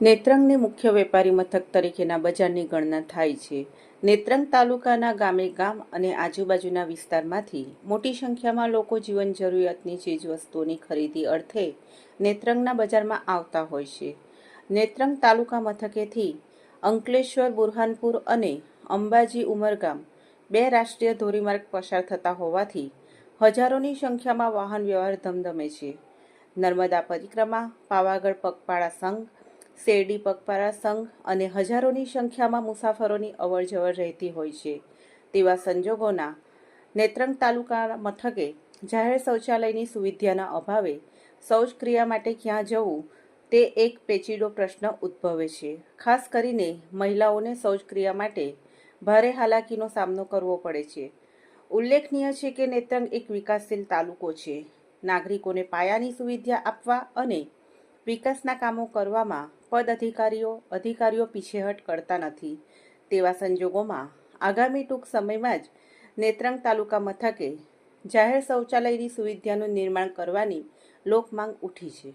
નેત્રંગની મુખ્ય વેપારી મથક તરીકેના બજારની ગણના થાય છે. નેત્રંગ તાલુકાના ગામ અને આજુબાજુના વિસ્તારમાંથી મોટી સંખ્યામાં લોકો જીવન જરૂરિયાતની ચીજવસ્તુઓની ખરીદી અર્થે નેત્રંગના બજારમાં આવતા હોય છે. નેત્રંગ તાલુકા મથકેથી અંકલેશ્વર, બુરહાનપુર અને અંબાજી ઉમરગામ 2 રાષ્ટ્રીય ધોરીમાર્ગ પસાર થતા હોવાથી હજારોની સંખ્યામાં વાહન વ્યવહાર ધમધમે છે. નર્મદા પરિક્રમા, પાવાગઢ પગપાળા સંઘ, શેરડી પગપાળા સંઘ અને હજારોની સંખ્યામાં મુસાફરોની અવરજવર રહેતી હોય છે. તેવા સંજોગોના નેત્રંગ તાલુકા મથકે જાહેર શૌચાલયની સુવિધાના અભાવે શૌચક્રિયા માટે ક્યાં જવું તે એક પેચીદો પ્રશ્ન ઉદ્ભવે છે. ખાસ કરીને મહિલાઓને શૌચક્રિયા માટે ભારે હાલાકીનો સામનો કરવો પડે છે. ઉલ્લેખનીય છે કે નેત્રંગ એક વિકાસશીલ તાલુકો છે. નાગરિકોને પાયાની સુવિધા આપવા અને વિકાસના કામો કરવામાં અધિકારીઓ પીછેહટ કરતા નથી. તેવા સંજોગોમાં આગામી ટૂંક સમયમાં જ નેત્રંગ તાલુકા મથકે જાહેર શૌચાલયની સુવિધાનું નિર્માણ કરવાની લોકમાંગ ઉઠી છે.